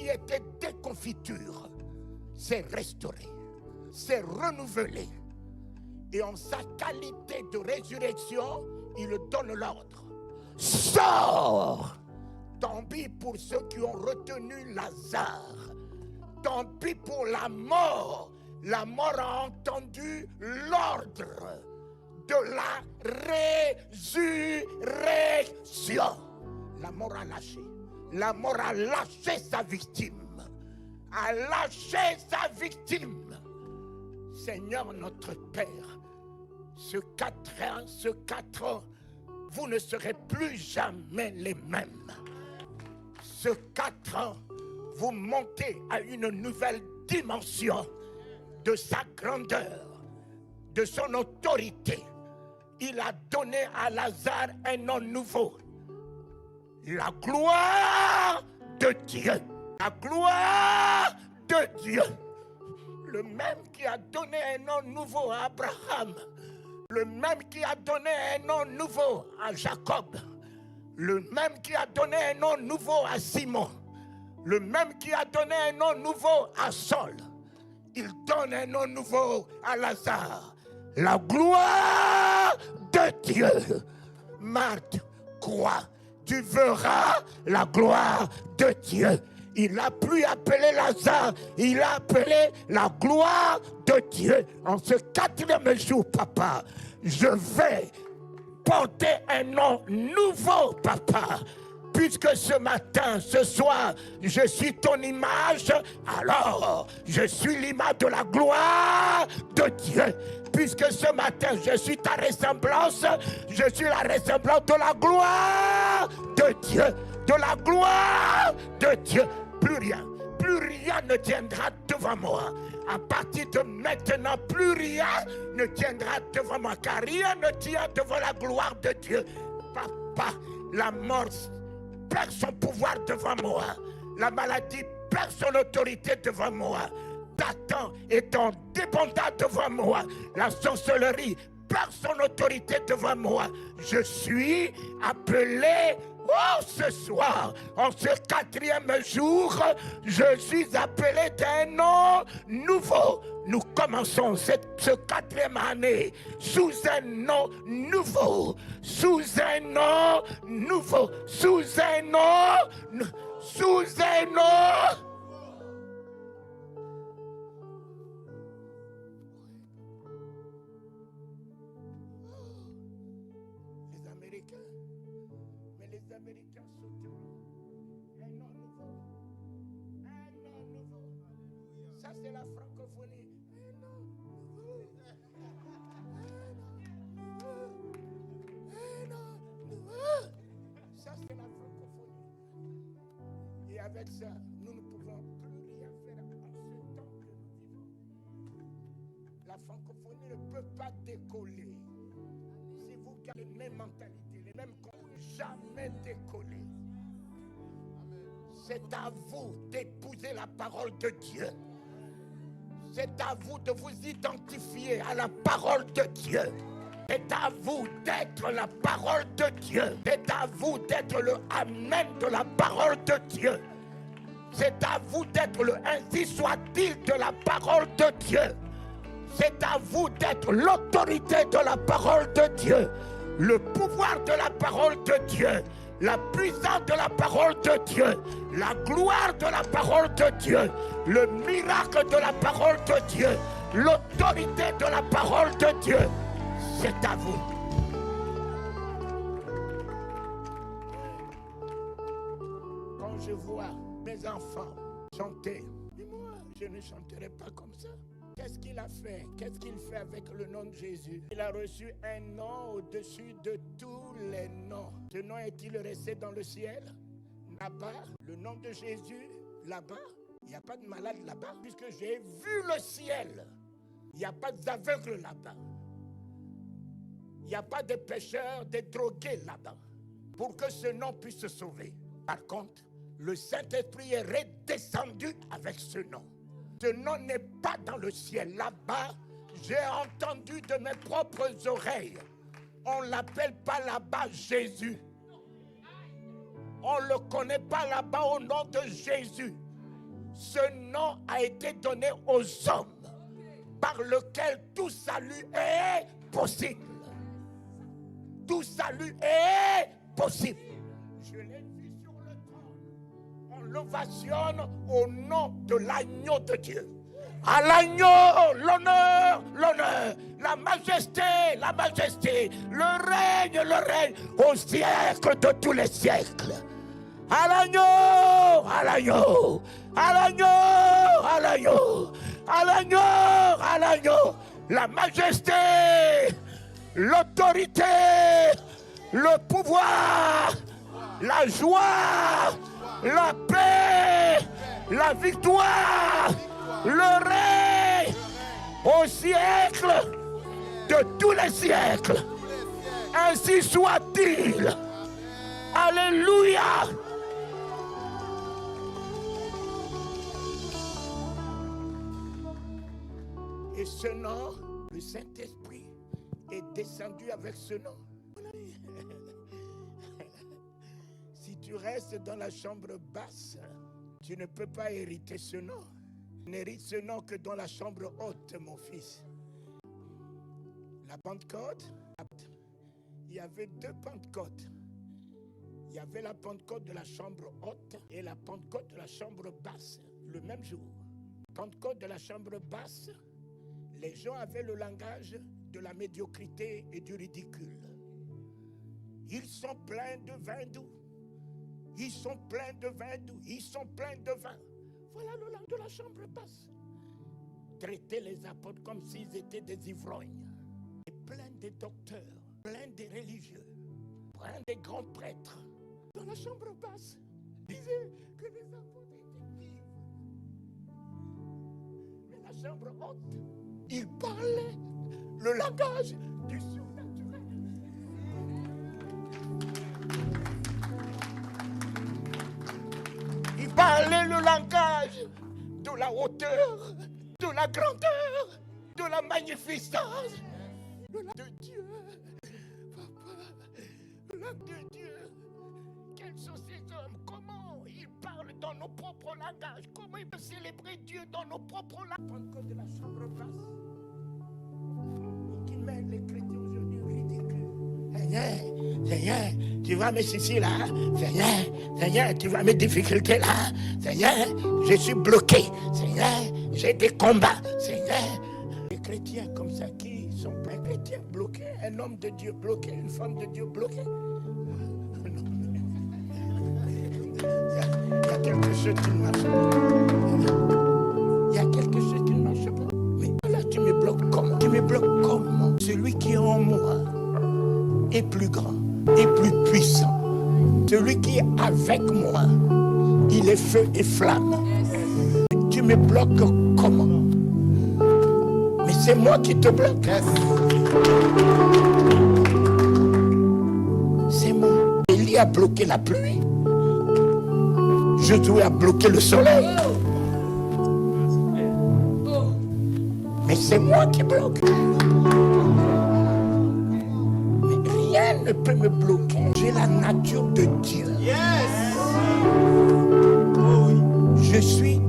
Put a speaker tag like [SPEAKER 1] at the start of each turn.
[SPEAKER 1] qui était déconfiture s'est restauré, s'est renouvelé. Et en sa qualité de résurrection, il donne l'ordre. Sors! Tant pis pour ceux qui ont retenu Lazare. Tant pis pour la mort. La mort a entendu l'ordre de la résurrection. La mort a lâché. La mort a lâché sa victime. A lâché sa victime. Seigneur notre Père, ce 4 ans, vous ne serez plus jamais les mêmes. Ce 4 ans, vous montez à une nouvelle dimension de sa grandeur, de son autorité. Il a donné à Lazare un nom nouveau. La gloire de Dieu. La gloire de Dieu. Le même qui a donné un nom nouveau à Abraham. Le même qui a donné un nom nouveau à Jacob. Le même qui a donné un nom nouveau à Simon. Le même qui a donné un nom nouveau à Saul. Il donne un nom nouveau à Lazare. La gloire de Dieu. Marthe, crois, tu verras la gloire de Dieu. Il n'a plus appelé Lazare, il a appelé la gloire de Dieu. En ce 4e jour, papa, je vais porter un nom nouveau, papa. Puisque ce matin, ce soir, je suis ton image, alors je suis l'image de la gloire de Dieu. Puisque ce matin, je suis ta ressemblance, je suis la ressemblance de la gloire de Dieu. De la gloire de Dieu. Plus rien ne tiendra devant moi. À partir de maintenant, plus rien ne tiendra devant moi. Car rien ne tient devant la gloire de Dieu. Papa, la mort perd son pouvoir devant moi. La maladie perd son autorité devant moi. Satan étant dépendant devant moi. La sorcellerie perd son autorité devant moi. Je suis appelé, ce soir, en ce 4e jour, je suis appelé d'un nom nouveau. Nous commençons ce 4e année sous un nom nouveau, sous un nom nouveau, sous un nom, sous un nom. Les Américains, mais les Américains sauteront. Un nom nouveau, un nom nouveau. Ça c'est la francophonie. Ça c'est la francophonie. Et avec ça, nous ne pouvons plus rien faire en ce temps que nous vivons. La francophonie ne peut pas décoller. Si vous gardez les mêmes mentalités, les mêmes cons, jamais décoller. C'est à vous d'épouser la parole de Dieu. C'est à vous de vous identifier à la parole de Dieu. C'est à vous d'être la parole de Dieu. C'est à vous d'être le Amen de la parole de Dieu. C'est à vous d'être le ainsi soit-il de la parole de Dieu. C'est à vous d'être l'autorité de la parole de Dieu. Le pouvoir de la parole de Dieu. La puissance de la parole de Dieu. La gloire de la parole de Dieu. Le miracle de la parole de Dieu. L'autorité de la parole de Dieu. C'est à vous. Quand je vois mes enfants chanter, et moi, je ne chanterai pas comme ça. Qu'est-ce qu'il a fait? Qu'est-ce qu'il fait avec le nom de Jésus? Il a reçu un nom au-dessus de tous les noms. Ce nom est-il resté dans le ciel? Là-bas, le nom de Jésus, là-bas, il n'y a pas de malade là-bas, puisque j'ai vu le ciel. Il n'y a pas d'aveugles là-bas. Il n'y a pas de pécheurs, de drogués là-bas, pour que ce nom puisse se sauver. Par contre, le Saint-Esprit est redescendu avec ce nom. Ce nom n'est pas dans le ciel. Là-bas, j'ai entendu de mes propres oreilles. On ne l'appelle pas là-bas Jésus. On ne le connaît pas là-bas au nom de Jésus. Ce nom a été donné aux hommes par lequel tout salut est possible. Tout salut est possible. Je l'ai vu sur le trône. On l'ovationne au nom de l'agneau de Dieu. À l'agneau, l'honneur, l'honneur, la majesté, le règne au siècle de tous les siècles. À l'agneau, à l'agneau, à l'agneau, à l'agneau, à l'agneau, à l'agneau, la majesté, l'autorité, le pouvoir, la joie, la paix, la victoire, le règne au siècle de tous les siècles. Ainsi soit-il. Alléluia. Et ce nom, le Saint-Esprit est descendu avec ce nom. Si tu restes dans la chambre basse, tu ne peux pas hériter ce nom. Tu n'hérites ce nom que dans la chambre haute, mon fils. La Pentecôte, il y avait deux Pentecôtes. Il y avait la Pentecôte de la chambre haute et la Pentecôte de la chambre basse, le même jour. Pentecôte de la chambre basse, les gens avaient le langage de la médiocrité et du ridicule. Ils sont pleins de vin doux. Ils sont pleins de vin doux. Ils sont pleins de vin. Voilà le langage de la chambre basse. Traiter les apôtres comme s'ils étaient des ivrognes. Et plein des docteurs, plein des religieux, plein des grands prêtres. Dans la chambre basse, disaient que les apôtres étaient vifs. Mais la chambre haute, ils parlaient le langage du surnaturel. Ils parlaient le langage de la hauteur, de la grandeur, de la magnificence, de l'âme de Dieu. Papa, l'âme de Dieu. Quels sont ces hommes? Comment ils parlent dans nos propres langages? Comment ils peuvent célébrer Dieu dans nos propres langages? Pentecôte de la chambre basse. Qui met les chrétiens aujourd'hui ridicules. Seigneur, tu vois mes soucis là. Seigneur, tu vois mes difficultés là. Seigneur, je suis bloqué. Seigneur, j'ai des combats. Seigneur, les chrétiens comme ça qui sont pas chrétiens bloqués, un homme de Dieu bloqué, une femme de Dieu bloquée. Il y a quelque chose qui ne marche pas. Il y a quelque chose qui ne marche pas. Mais là, tu me bloques comment? Tu me bloques comment? Celui qui est en moi est plus grand, est plus puissant. Celui qui est avec moi, il est feu et flamme. Tu me bloques comment? Mais c'est moi qui te bloque. C'est moi. Élie a bloqué la pluie. Josué a bloqué le soleil. Mais c'est moi qui bloque. Mais rien ne peut me bloquer. J'ai la nature de Dieu. Je suis